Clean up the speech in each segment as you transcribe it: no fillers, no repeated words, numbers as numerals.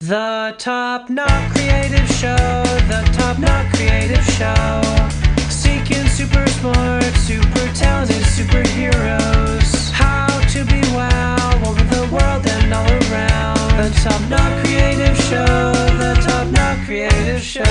The Top Knot Creative Show, the Top Knot Creative Show. Seeking super smart, super talented superheroes. How to be wow over the world and all around. The Top Knot Creative Show, the Top Knot Creative Show.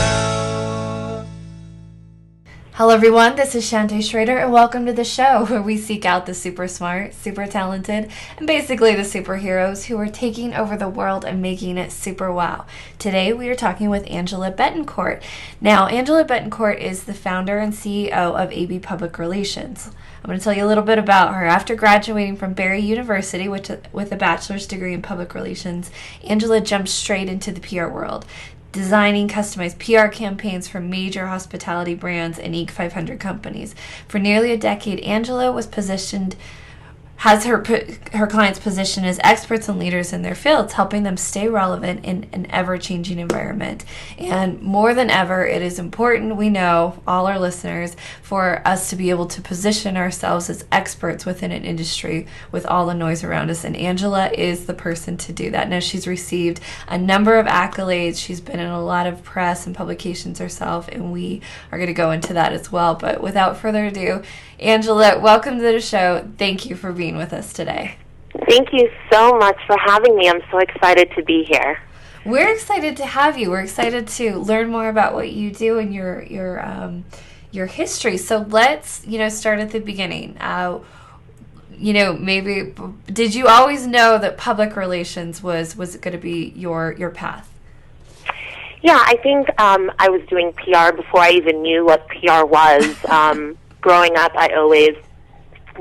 Hello everyone, this is Shantae Schrader and welcome to the show where we seek out the super smart, super talented, and basically the superheroes who are taking over the world and making it super wow. Today we are talking with Angela Betancourt. Now, Angela Betancourt is the founder and CEO of AB Public Relations. I'm going to tell you a little bit about her. After graduating from Barry University with a bachelor's degree in public relations, Angela jumped straight into the PR world, designing customized PR campaigns for major hospitality brands and Inc. 500 companies. For nearly a decade, Angela has her clients positioned as experts and leaders in their fields, helping them stay relevant in an ever-changing environment. And more than ever, it is important, we know, all our listeners, for us to be able to position ourselves as experts within an industry with all the noise around us. And Angela is the person to do that. Now, she's received a number of accolades. She's been in a lot of press and publications herself, and we are going to go into that as well. But without further ado, Angela, welcome to the show. Thank you for being with us today. Thank you so much for having me. I'm so excited to be here. We're excited to have you. We're excited to learn more about what you do and your history. So let's, start at the beginning. Maybe did you always know that public relations was going to be your path? Yeah, I think I was doing PR before I even knew what PR was. Growing up, I always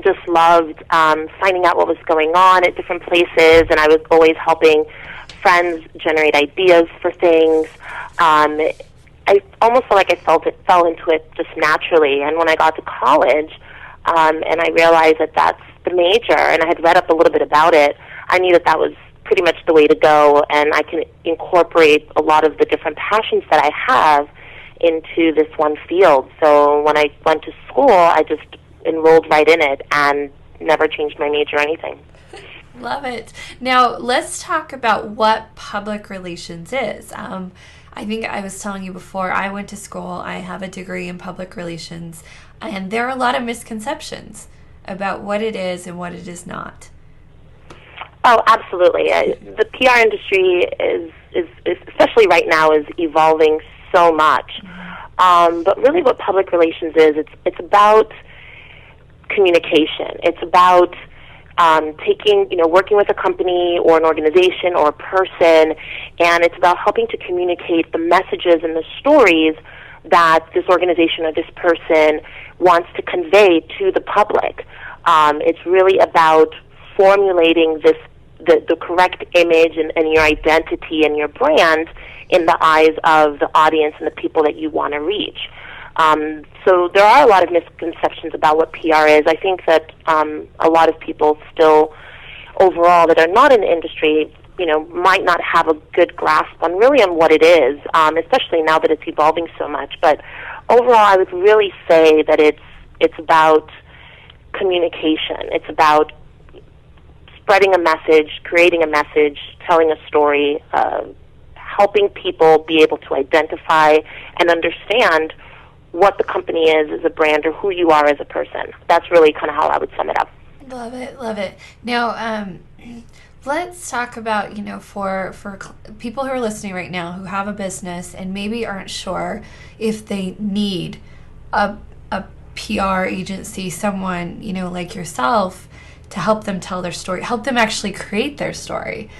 just loved finding out what was going on at different places, and I was always helping friends generate ideas for things. I almost felt like I fell into it just naturally, and when I got to college and I realized that that's the major, and I had read up a little bit about it, I knew that was pretty much the way to go, and I can incorporate a lot of the different passions that I have into this one field. So when I went to school, I just enrolled right in it and never changed my major or anything. Love it. Now, let's talk about what public relations is. I think I was telling you before, I went to school, I have a degree in public relations, and there are a lot of misconceptions about what it is and what it is not. Oh, absolutely. The PR industry is especially right now, is evolving so much. But really what public relations is, it's about communication. It's about working with a company or an organization or a person, and it's about helping to communicate the messages and the stories that this organization or this person wants to convey to the public. It's really about formulating the correct image and your identity and your brand in the eyes of the audience and the people that you want to reach. So there are a lot of misconceptions about what PR is. I think that a lot of people still, overall, that are not in the industry, might not have a good grasp on what it is, especially now that it's evolving so much. But overall, I would really say that it's about communication. It's about spreading a message, creating a message, telling a story, helping people be able to identify and understand what the company is as a brand or who you are as a person. That's really kind of how I would sum it up. Love it, love it. Now, let's talk about, for people who are listening right now who have a business and maybe aren't sure if they need a PR agency, someone, like yourself, to help them tell their story, help them actually create their story.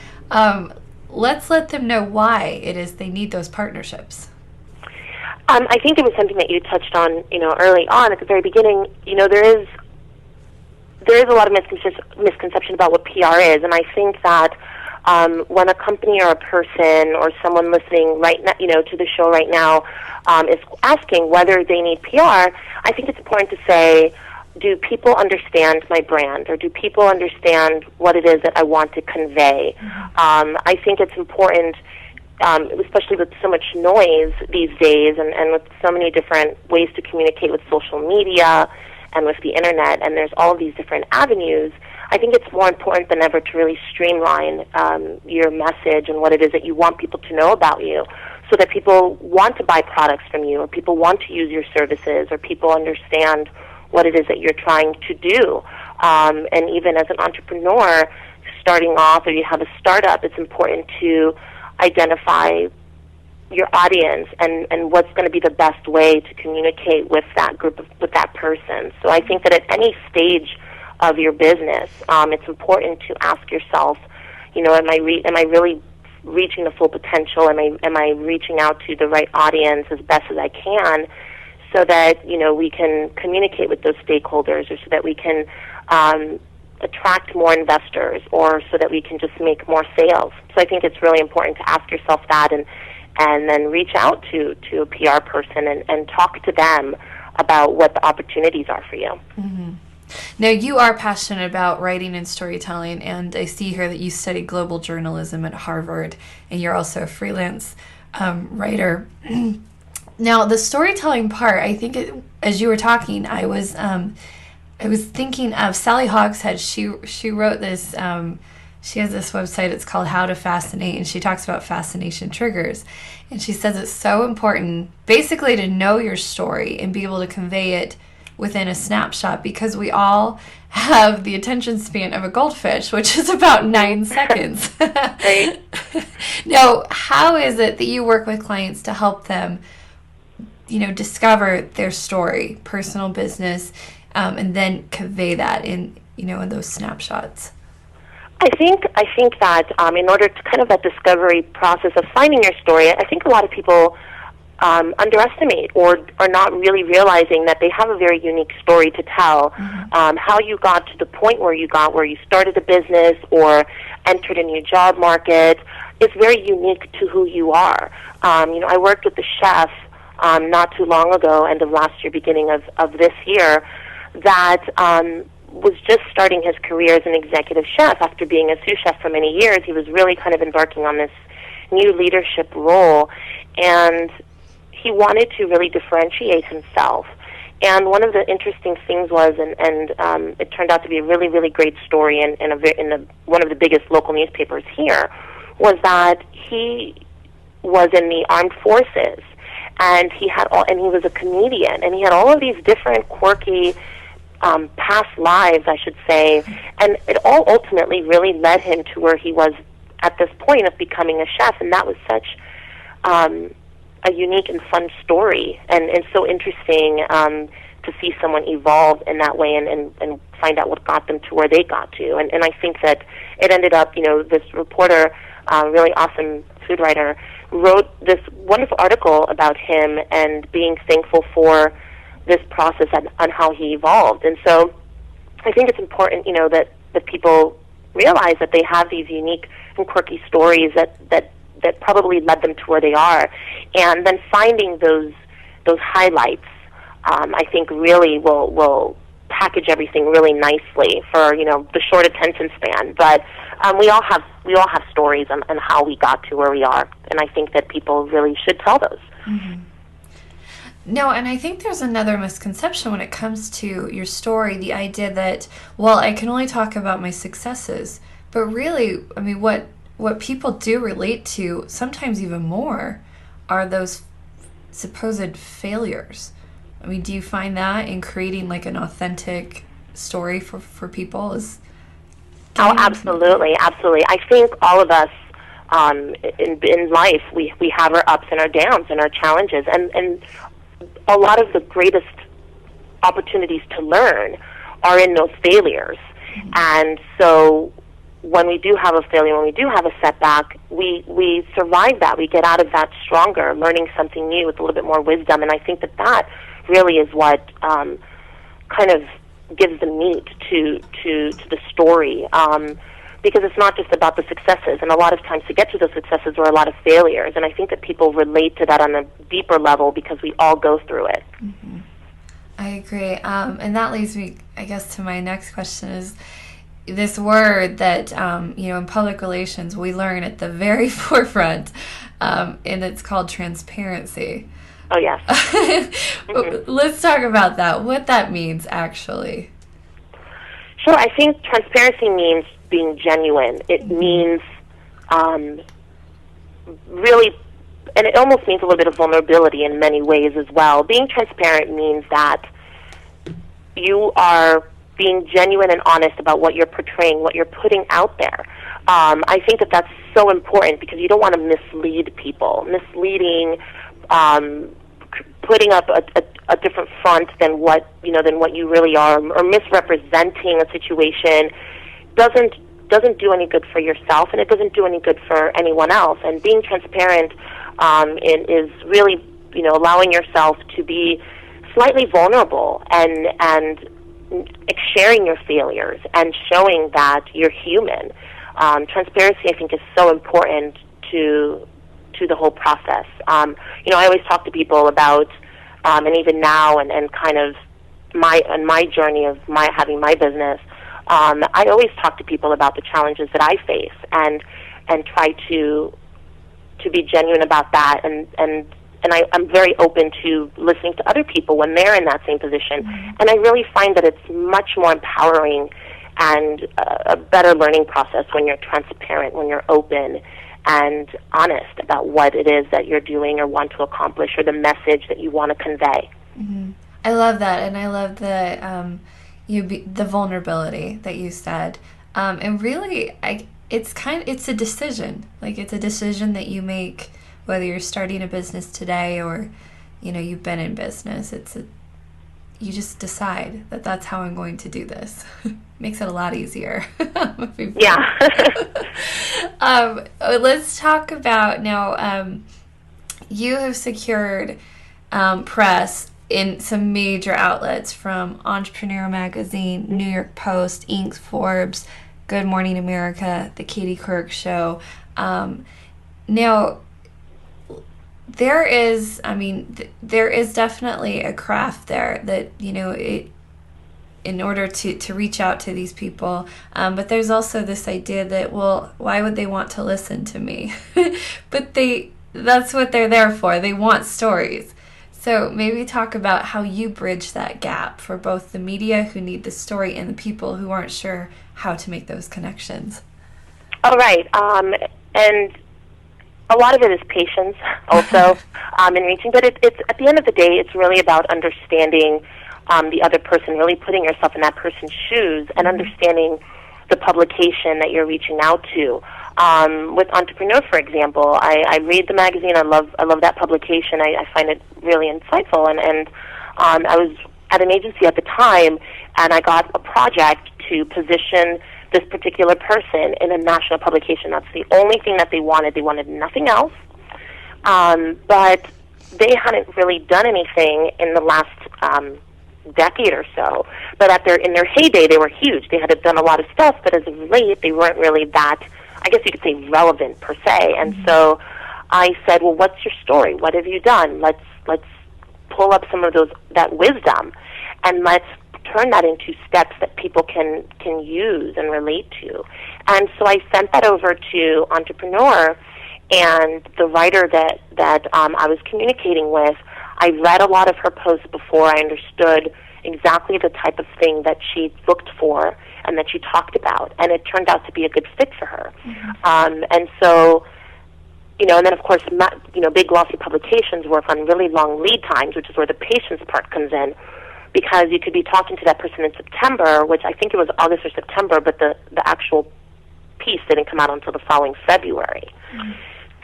Let's let them know why it is they need those partnerships. I think it was something that you touched on, early on at the very beginning. There is a lot of misconception about what PR is, and I think that when a company or a person or someone listening right now, to the show right now, is asking whether they need PR, I think it's important to say, do people understand my brand, or do people understand what it is that I want to convey? Mm-hmm. I think it's important, especially with so much noise these days and with so many different ways to communicate with social media and with the internet, and there's all of these different avenues, I think it's more important than ever to really streamline your message and what it is that you want people to know about you, so that people want to buy products from you, or people want to use your services, or people understand what it is that you're trying to do. And even as an entrepreneur starting off, or you have a startup, it's important to identify your audience and what's going to be the best way to communicate with that group, with that person. So I think that at any stage of your business, it's important to ask yourself, am I really reaching the full potential? Am I reaching out to the right audience as best as I can, so that we can communicate with those stakeholders, or so that we can attract more investors, or so that we can just make more sales. So I think it's really important to ask yourself that, and then reach out to a PR person and talk to them about what the opportunities are for you. Mm-hmm. Now, you are passionate about writing and storytelling, and I see here that you studied global journalism at Harvard, and you're also a freelance writer. Now, the storytelling part, I think, as you were talking, I was thinking of Sally Hogshead. She wrote this. She has this website. It's called How to Fascinate, and she talks about Fascination Triggers. And she says it's so important, basically, to know your story and be able to convey it within a snapshot, because we all have the attention span of a goldfish, which is about 9 seconds. Right. Now, how is it that you work with clients to help them, discover their story, personal, business, and then convey that in those snapshots? I think that in order to kind of that discovery process of finding your story, I think a lot of people underestimate or are not really realizing that they have a very unique story to tell. Mm-hmm. How you got to the point where you started a business or entered a new job market is very unique to who you are. I worked with a chef not too long ago, end of last year, beginning of this year, that was just starting his career as an executive chef after being a sous chef for many years. He was really kind of embarking on this new leadership role, and he wanted to really differentiate himself. And one of the interesting things was, and it turned out to be a really, really great story in one of the biggest local newspapers here, was that he was in the armed forces, and he was a comedian, and he had all of these different quirky past lives, I should say, and it all ultimately really led him to where he was at this point of becoming a chef, and that was such a unique and fun story, and so interesting to see someone evolve in that way and find out what got them to where they got to. And I think that it ended up, this reporter, really awesome food writer, wrote this wonderful article about him and being thankful for this process on how he evolved. And so I think it's important, that people realize that they have these unique and quirky stories that probably led them to where they are. And then finding those highlights, I think really will package everything really nicely for, the short attention span. But we all have stories on how we got to where we are, and I think that people really should tell those. Mm-hmm. No, and I think there's another misconception when it comes to your story, the idea that, well, I can only talk about my successes. But really, I mean, what people do relate to, sometimes even more, are those supposed failures. I mean, do you find that in creating like an authentic story for people? Oh, absolutely, absolutely. I think all of us in life, we have our ups and our downs and our challenges, and a lot of the greatest opportunities to learn are in those failures. Mm-hmm. And so when we do have a failure, when we do have a setback, we survive that. We get out of that stronger, learning something new with a little bit more wisdom. And I think that really is what kind of gives the meat to the story. Because it's not just about the successes, and a lot of times to get to those successes are a lot of failures, and I think that people relate to that on a deeper level because we all go through it. Mm-hmm. I agree, and that leads me, I guess, to my next question is this word that, in public relations we learn at the very forefront, and it's called transparency. Oh, yes. Mm-hmm. Let's talk about that, what that means, actually. Sure, I think transparency means being genuine. It means really, and it almost means a little bit of vulnerability in many ways as well. Being transparent means that you are being genuine and honest about what you're portraying, what you're putting out there. I think that that's so important because you don't want to mislead people. Misleading, putting up a different front than what you really are, or misrepresenting a situation doesn't do any good for yourself, and it doesn't do any good for anyone else. And being transparent is really, allowing yourself to be slightly vulnerable and sharing your failures and showing that you're human. Transparency, I think, is so important to the whole process. I always talk to people about, and even now, and kind of my journey of having my business. I always talk to people about the challenges that I face, and try to be genuine about that, and I'm very open to listening to other people when they're in that same position. Mm-hmm. And I really find that it's much more empowering and a better learning process when you're transparent, when you're open and honest about what it is that you're doing or want to accomplish, or the message that you want to convey. Mm-hmm. I love that, and I love the vulnerability that you said. And really, it's a decision. Like, it's a decision that you make, whether you're starting a business today or, you've been in business. You just decide that that's how I'm going to do this. Makes it a lot easier. Yeah. Let's talk about now, you have secured press in some major outlets, from Entrepreneur Magazine, New York Post, Inc., Forbes, Good Morning America, The Katie Couric Show. Now, there is definitely a craft there that, in order to reach out to these people. But there's also this idea that, well, why would they want to listen to me? But that's what they're there for. They want stories. So maybe talk about how you bridge that gap for both the media who need the story and the people who aren't sure how to make those connections. All right. And a lot of it is patience also in reaching. But it's at the end of the day, it's really about understanding the other person, really putting yourself in that person's shoes and understanding the publication that you're reaching out to. With Entrepreneur, for example, I read the magazine. I love that publication. I find it really insightful. And I was at an agency at the time, and I got a project to position this particular person in a national publication. That's the only thing that they wanted. They wanted nothing else. But they hadn't really done anything in the last decade or so. But in their heyday, they were huge. They had done a lot of stuff, but as of late, they weren't really that, I guess you could say, relevant per se. And so I said, well, what's your story? What have you done? Let's pull up some of that wisdom, and let's turn that into steps that people can use and relate to. And so I sent that over to Entrepreneur, and the writer that I was communicating with, I read a lot of her posts before I understood exactly the type of thing that she looked for and that she talked about, and it turned out to be a good fit for her. Mm-hmm. And so, and then of course, big glossy publications work on really long lead times, which is where the patience part comes in, because you could be talking to that person in September, which I think it was August or September, but the actual piece didn't come out until the following February. Mm-hmm.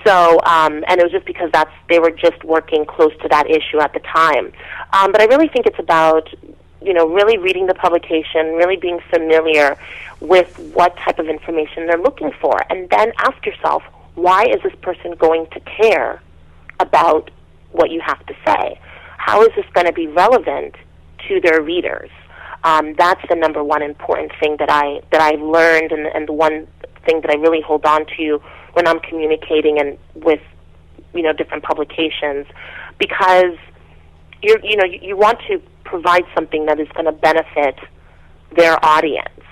So, and it was just because they were just working close to that issue at the time. But I really think it's about, really reading the publication, really being familiar with what type of information they're looking for, and then ask yourself, why is this person going to care about what you have to say? How is this going to be relevant to their readers? That's the number one important thing that I learned, and the one thing that I really hold on to when I'm communicating and with different publications, because you want to provide something that is going to benefit their audience,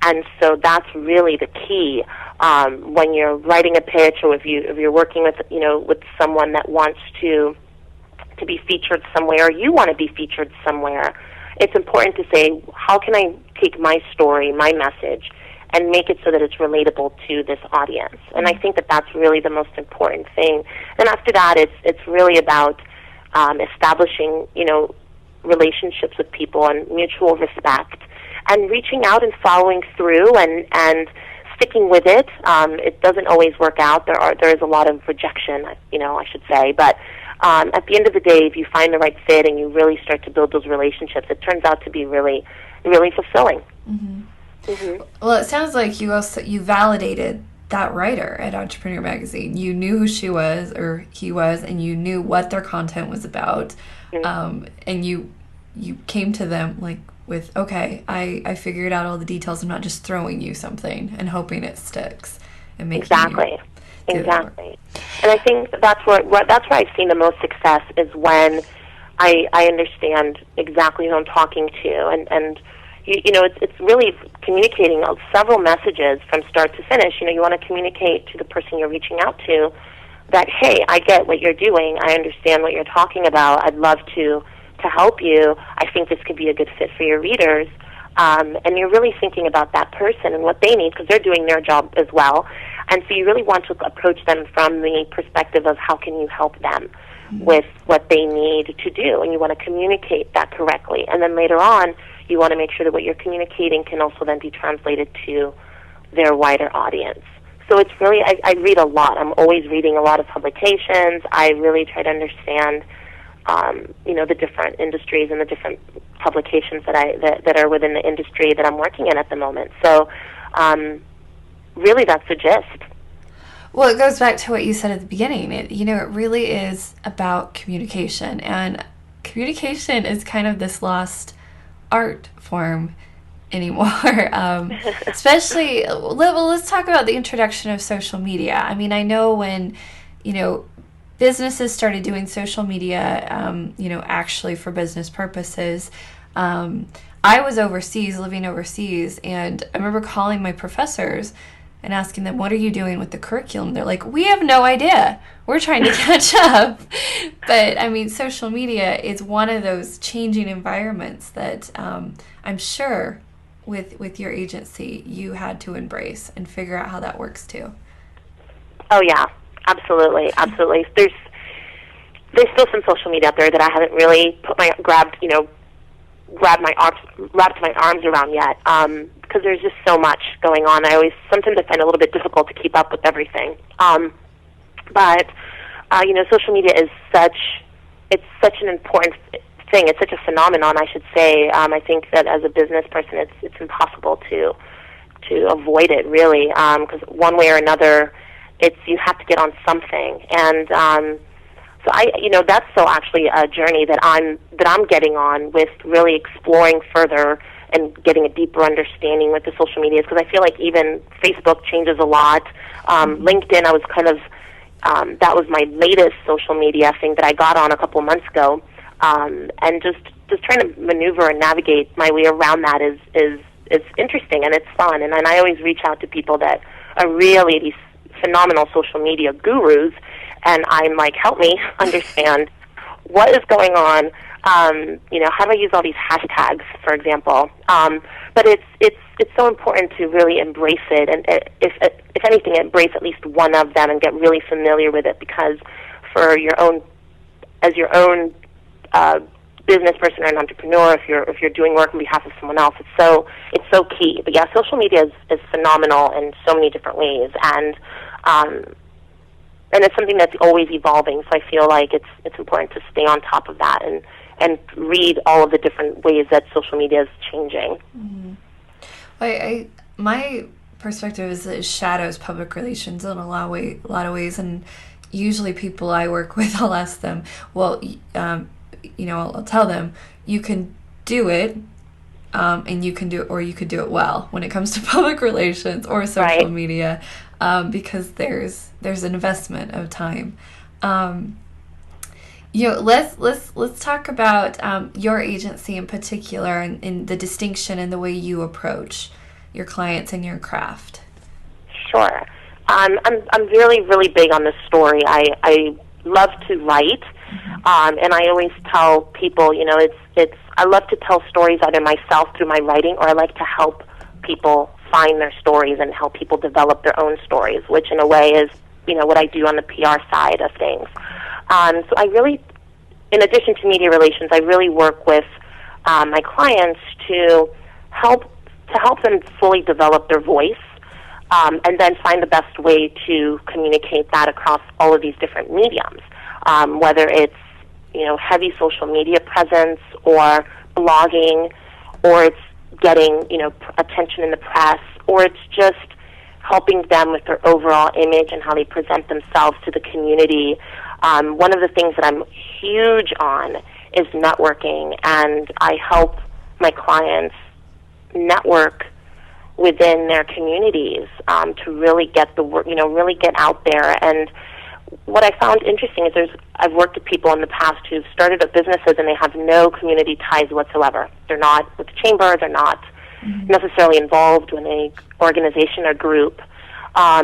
and so that's really the key when you're writing a pitch, or if you're working with someone that wants to be featured somewhere, or you want to be featured somewhere. it's important to say, how can I take my story, my message, and make it so that it's relatable to this audience? And I think that that's really the most important thing. And after that, it's really about establishing, relationships with people and mutual respect, and reaching out and following through and sticking with it. It doesn't always work out. There is a lot of rejection, I should say, but at the end of the day, if you find the right fit and you really start to build those relationships, it turns out to be really, really fulfilling. Mm-hmm. Mm-hmm. Well, it sounds like you validated that writer at Entrepreneur Magazine. You knew who she was or he was, and you knew what their content was about. Mm-hmm. And you came to them with, okay, I figured out all the details. I'm not just throwing you something and hoping it sticks and making Exactly. And I think that's where I've seen the most success is when I understand exactly who I'm talking to, and it's really communicating several messages from start to finish. You want to communicate to the person you're reaching out to that, hey, I get what you're doing. I understand what you're talking about. I'd love to help you. I think this could be a good fit for your readers. And you're really thinking about that person and what they need, because they're doing their job as well. And so you really want to approach them from the perspective of how can you help them with what they need to do, and you want to communicate that correctly. And then later on, you want to make sure that what you're communicating can also then be translated to their wider audience. So it's really, I read a lot. I'm always reading a lot of publications. I really try to understand, the different industries and the different publications that are within the industry that I'm working in at the moment. So really that's the gist. Well, it goes back to what you said at the beginning. It really is about communication, and communication is kind of this lost art form anymore. Especially, let's talk about the introduction of social media. I mean, I know when, businesses started doing social media, actually for business purposes. I was living overseas, and I remember calling my professors and asking them, what are you doing with the curriculum? They're like, we have no idea. We're trying to catch up. But, I mean, social media is one of those changing environments that I'm sure with your agency you had to embrace and figure out how that works too. Oh, yeah. Absolutely. There's still some social media out there that I haven't really wrapped my arms around yet, because there's just so much going on. Sometimes I find it a little bit difficult to keep up with everything. But social media is such an important thing. It's such a phenomenon, I should say. I think that as a business person, it's impossible to avoid it, really, because one way or another, you have to get on something. And so that's still actually a journey that I'm getting on with, really exploring further and getting a deeper understanding with the social medias, because I feel like even Facebook changes a lot. LinkedIn, I was kind of that was my latest social media thing that I got on a couple months ago, and just trying to maneuver and navigate my way around that is interesting, and it's fun. And I always reach out to people that are really these phenomenal social media gurus, and I'm like, help me understand what is going on. How do I use all these hashtags, for example? But it's so important to really embrace it, and if anything, embrace at least one of them and get really familiar with it, because for your own business person or an entrepreneur, if you're doing work on behalf of someone else, it's so key. But yeah, social media is phenomenal in so many different ways, and it's something that's always evolving. So I feel like it's important to stay on top of that and read all of the different ways that social media is changing. Mm-hmm. My perspective is that it shadows public relations in a lot of ways, and usually people I work with, I'll ask them, well, I'll tell them, you can do it, and you can do it, or you could do it well when it comes to public relations or social media, because there's an investment of time. Let's talk about your agency in particular, and the distinction in the way you approach your clients and your craft. Sure. I'm really, really big on this story. I love to write, and I always tell people, I love to tell stories either myself through my writing, or I like to help people find their stories and help people develop their own stories, which in a way is, what I do on the PR side of things. So I really, in addition to media relations, I really work with my clients to help them fully develop their voice, and then find the best way to communicate that across all of these different mediums, whether it's heavy social media presence or blogging, or it's getting attention in the press, or it's just helping them with their overall image and how they present themselves to the community. One of the things that I'm huge on is networking, and I help my clients network within their communities to really get the work, really get out there. And what I found interesting is I've worked with people in the past who've started up businesses and they have no community ties whatsoever. They're not with the chamber, they're not necessarily involved with an organization or group. A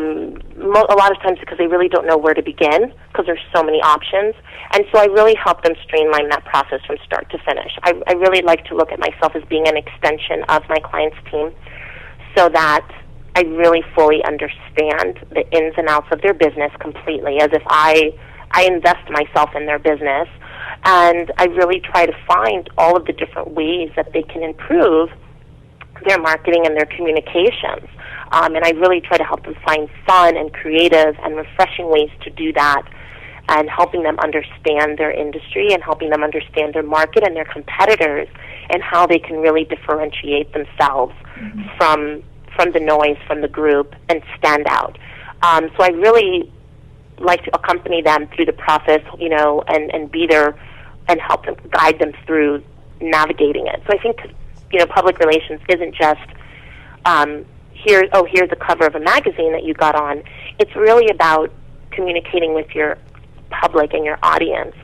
lot of times because they really don't know where to begin, because there's so many options. And so I really help them streamline that process from start to finish. I really like to look at myself as being an extension of my client's team, so that I really fully understand the ins and outs of their business completely, as if I invest myself in their business, and I really try to find all of the different ways that they can improve their marketing and their communications. And I really try to help them find fun and creative and refreshing ways to do that, and helping them understand their industry and helping them understand their market and their competitors, and how they can really differentiate themselves from the noise, from the group, and stand out. So I really like to accompany them through the process, and be there and help them, guide them through navigating it. So I think, public relations isn't just here's the cover of a magazine that you got on. It's really about communicating with your public and your audience,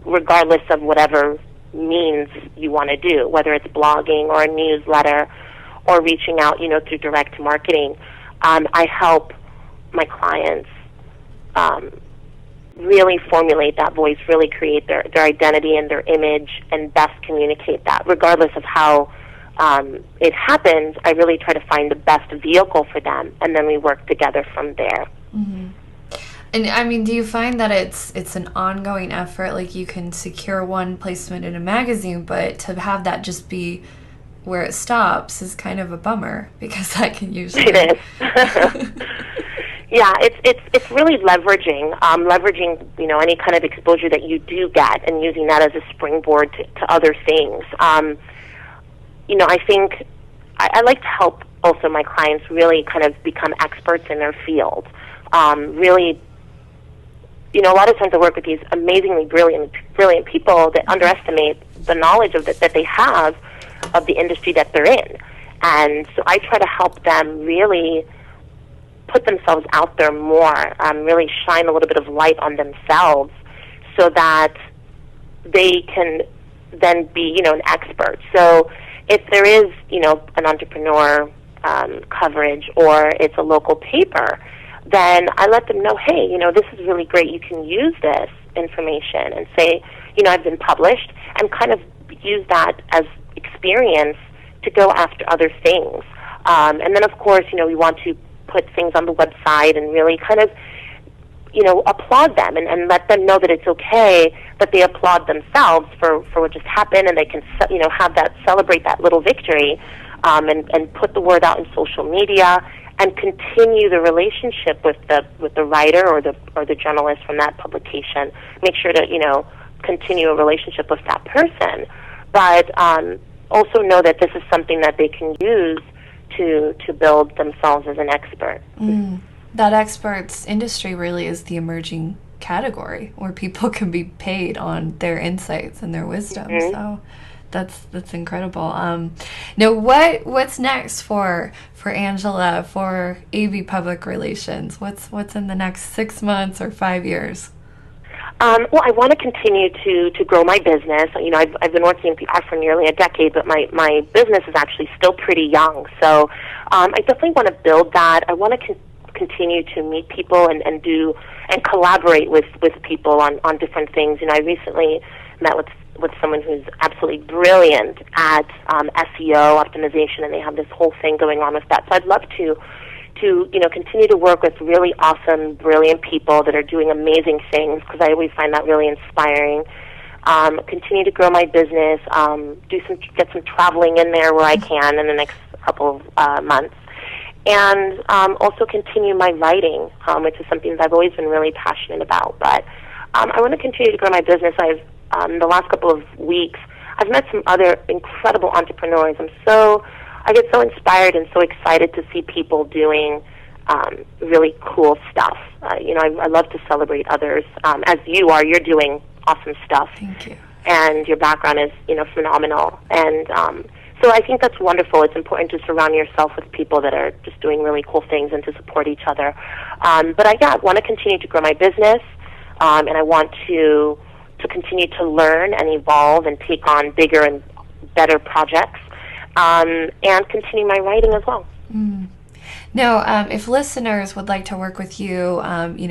regardless of whatever means you want to do, whether it's blogging or a newsletter or reaching out, through direct marketing. I help my clients really formulate that voice, really create their identity and their image, and best communicate that. Regardless of how it happens, I really try to find the best vehicle for them, and then we work together from there. Mm-hmm. And I mean, do you find that it's an ongoing effort? Like, you can secure one placement in a magazine, but to have that just be where it stops is kind of a bummer, because that can usually... It is. Yeah, it's really leveraging any kind of exposure that you do get, and using that as a springboard to other things. I think I like to help also my clients really kind of become experts in their field. Really, a lot of times I work with these amazingly brilliant people that underestimate the knowledge that they have of the industry that they're in. And so I try to help them really put themselves out there more, really shine a little bit of light on themselves, so that they can then be, an expert. So if there is, an entrepreneur coverage, or it's a local paper, then I let them know, hey, this is really great. You can use this information and say, I've been published, and kind of use that as experience to go after other things. And then, of course, we want to put things on the website and really kind of, applaud them and let them know that it's okay that they applaud themselves for what just happened, and they can, celebrate that little victory, and put the word out in social media, and continue the relationship with the writer or the journalist from that publication. Make sure to, continue a relationship with that person, but also know that this is something that they can use to build themselves as an expert. That experts industry really is the emerging category, where people can be paid on their insights and their wisdom. So that's incredible. Now, what's next for Angela, for AV Public Relations? What's in the next 6 months or 5 years? Well, I want to continue to grow my business. I've been working in PR for nearly a decade, but my business is actually still pretty young. So I definitely want to build that. I want to continue to meet people and and collaborate with people on different things. I recently met with someone who's absolutely brilliant at SEO optimization, and they have this whole thing going on with that. So I'd love to continue to work with really awesome, brilliant people that are doing amazing things, because I always find that really inspiring. Continue to grow my business, get some traveling in there where I can in the next couple of months, and also continue my writing, which is something that I've always been really passionate about. But I want to continue to grow my business. The last couple of weeks, I've met some other incredible entrepreneurs. I get so inspired and so excited to see people doing really cool stuff. I love to celebrate others, as you are. You're doing awesome stuff. Thank you. And your background is, phenomenal. And so I think that's wonderful. It's important to surround yourself with people that are just doing really cool things and to support each other. But I want to continue to grow my business, and I want to continue to learn and evolve and take on bigger and better projects, and continue my writing as well. Now, if listeners would like to work with you,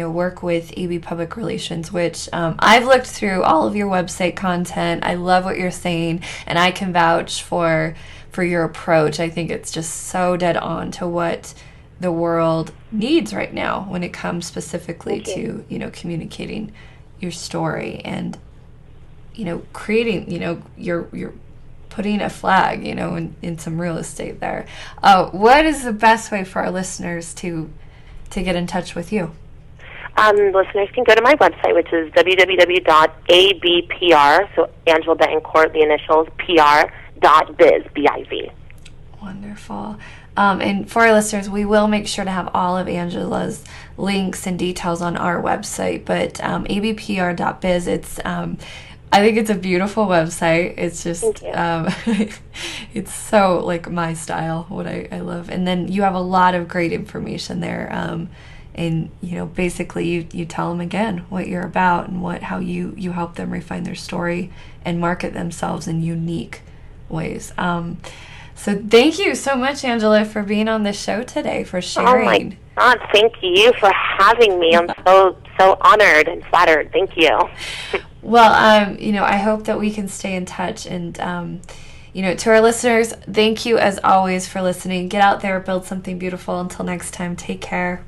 work with AB Public Relations, which I've looked through all of your website content. I love what you're saying, and I can vouch for your approach. I think it's just so dead on to what the world needs right now when it comes specifically to, communicating your story and, creating, your putting a flag, in some real estate there. What is the best way for our listeners to get in touch with you? Listeners can go to my website, which is www.abpr, so Angela Betancourt, the initials, pr.biz, B-I-Z. Wonderful. And for our listeners, we will make sure to have all of Angela's links and details on our website, but abpr.biz, I think it's a beautiful website. It's just, it's so like my style, what I love. And then you have a lot of great information there. And, basically you tell them again what you're about and how you help them refine their story and market themselves in unique ways. So thank you so much, Angela, for being on the show today, for sharing. Oh my God, thank you for having me. I'm so honored and flattered. Thank you. Well, I hope that we can stay in touch. And, to our listeners, thank you as always for listening. Get out there, build something beautiful. Until next time, take care.